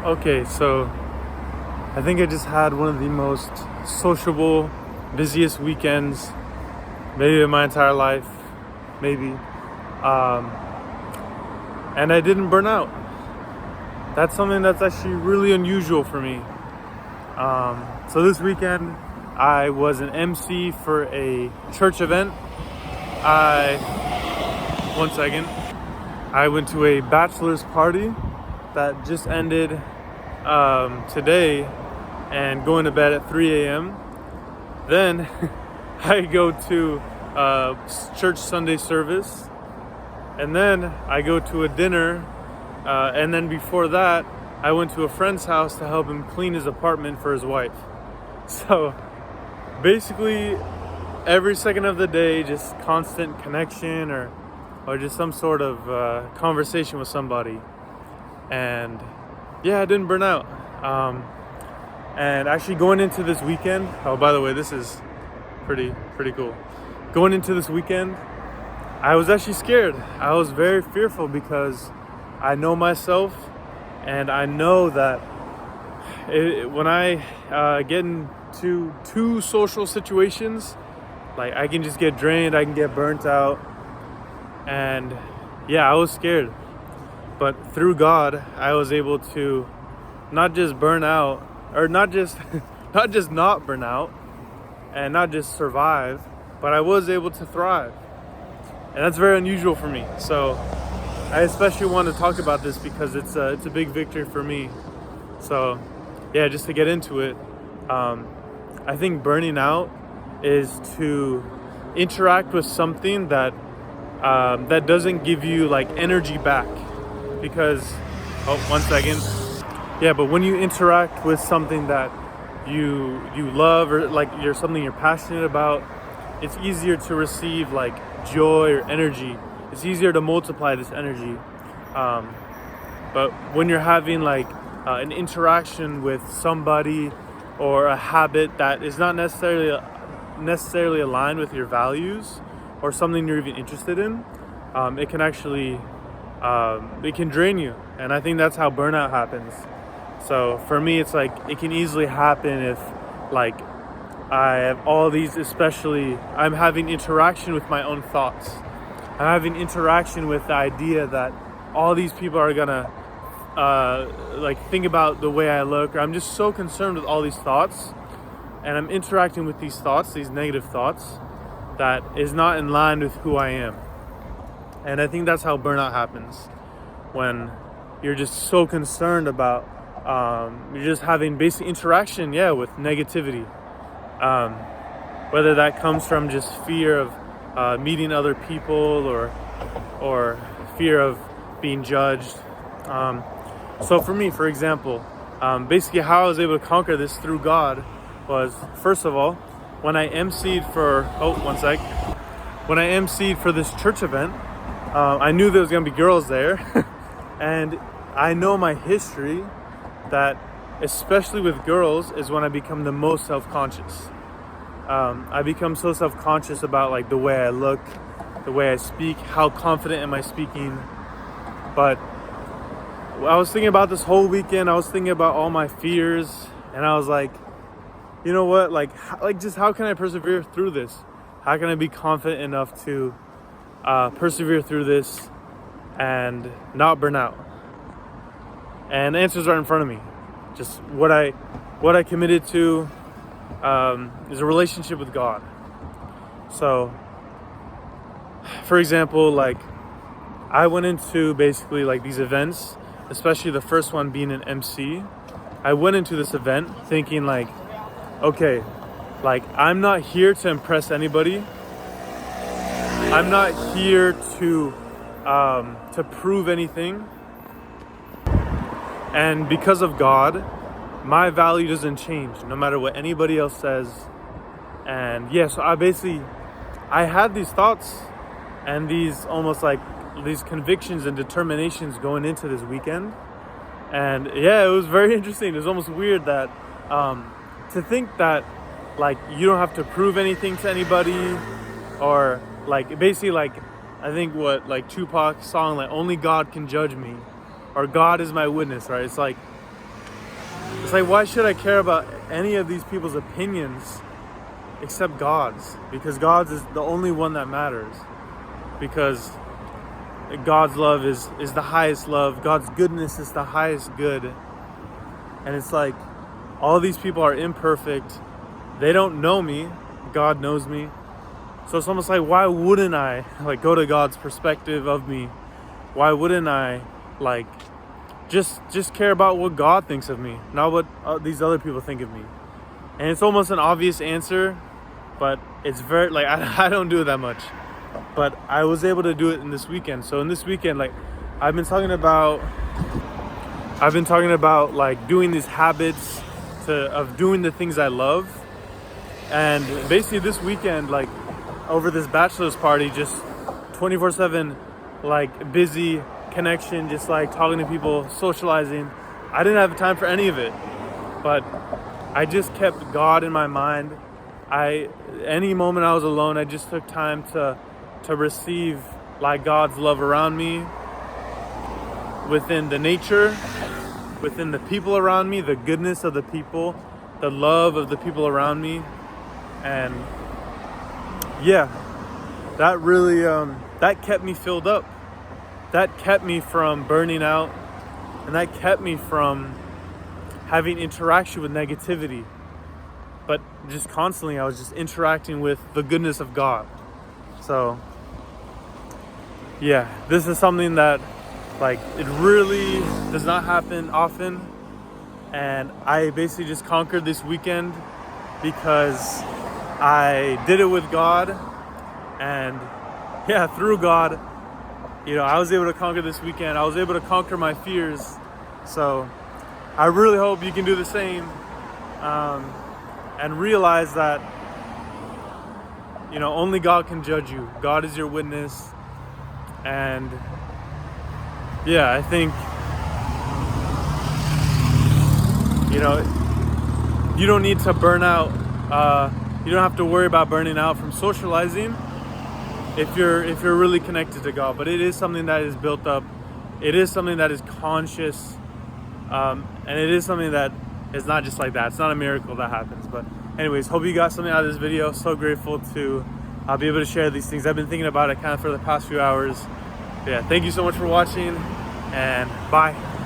Okay, so I think I just had one of the most sociable, busiest weekends, maybe in my entire life, maybe. Um, and I didn't burn out. That's something that's actually really unusual for me. So this weekend, I was an MC for a church event. One second. I went to a bachelor's party that just ended today and going to bed at 3 a.m. Then I go to church Sunday service, and then I go to a dinner, and then before that, I went to a friend's house to help him clean his apartment for his wife. So basically, every second of the day, just constant connection or just some sort of conversation with somebody. And yeah, I didn't burn out. And actually going into this weekend, oh, by the way, this is pretty cool. Going into this weekend, I was actually scared. I was very fearful because I know myself, and I know that when I get into too social situations, like I can just get drained, I can get burnt out. And yeah, I was scared. But through God, I was able to not just burn out, or not just not burn out, and not just survive, but I was able to thrive. And that's very unusual for me. So I especially want to talk about this because it's a big victory for me. So yeah, just to get into it, I think burning out is to interact with something that doesn't give you like energy back. Because, oh, one second. Yeah, but when you interact with something that you love, or like something you're passionate about, it's easier to receive like joy or energy. It's easier to multiply this energy. But when you're having like an interaction with somebody or a habit that is not necessarily aligned with your values or something you're even interested in, it can actually it can drain you. And I think that's how burnout happens. So for me, it's like it can easily happen if like I have all these, especially I'm having interaction with my own thoughts. I'm having interaction with the idea that all these people are gonna like think about the way I look, or I'm just so concerned with all these thoughts, and I'm interacting with these thoughts, these negative thoughts, that is not in line with who I am. And I think that's how burnout happens, when you're just so concerned about you're just having basic interaction with negativity, whether that comes from just fear of meeting other people or fear of being judged. So for me, for example, basically how I was able to conquer this through God was, first of all, when I emceed for when I emceed for this church event, I knew there was gonna be girls there, and I know my history that especially with girls is when I become the most self-conscious. I become so self-conscious about like the way I look, the way I speak, how confident am I speaking. But I was thinking about this whole weekend, I was thinking about all my fears, and I was like, you know what, like just how can I persevere through this? How can I be confident enough to persevere through this and not burn out? And the answers are in front of me. Just what I committed to is a relationship with God. So, for example, like I went into basically like these events, especially the first one being an MC. I went into this event thinking like, okay, like I'm not here to impress anybody. I'm not here to prove anything. And because of God, my value doesn't change no matter what anybody else says. And yeah, so I had these thoughts and these almost like these convictions and determinations going into this weekend. And yeah, it was very interesting. It was almost weird that to think that like you don't have to prove anything to anybody, or like basically like I think what like Tupac's song, like only God can judge me, or God is my witness, right? It's like It's like, why should I care about any of these people's opinions except God's? Because God's is the only one that matters. Because God's love is the highest love. God's goodness is the highest good. And it's like, all these people are imperfect. They don't know me. God knows me. So it's almost like, why wouldn't I like go to God's perspective of me? Why wouldn't I like just care about what God thinks of me, not what these other people think of me? And it's almost an obvious answer, but it's very like I don't do it that much. But I was able to do it in this weekend. So in this weekend, like I've been talking about like doing these habits of doing the things I love. And basically this weekend, like over this bachelor's party, just 24/7 like busy connection, just like talking to people, socializing. I didn't have time for any of it, but I just kept God in my mind. Any moment I was alone, I just took time to receive like God's love around me, within the nature, within the people around me, the goodness of the people, the love of the people around me. And yeah, that really that kept me filled up. That kept me from burning out, and that kept me from having interaction with negativity. But just constantly I was just interacting with the goodness of God. So yeah, this is something that like it really does not happen often, and I basically just conquered this weekend because I did it with God. And yeah, through God, you know, I was able to conquer this weekend. I was able to conquer my fears. So I really hope you can do the same, and realize that, you know, only God can judge you. God is your witness. And yeah, I think, you know, you don't need to burn out. You don't have to worry about burning out from socializing if you're really connected to God. But it is something that is built up. It is something that is conscious, and it is something that is not just like that. It's not a miracle that happens. But anyways, hope you got something out of this video. So grateful to be able to share these things. I've been thinking about it kind of for the past few hours. Yeah, thank you so much for watching, and bye.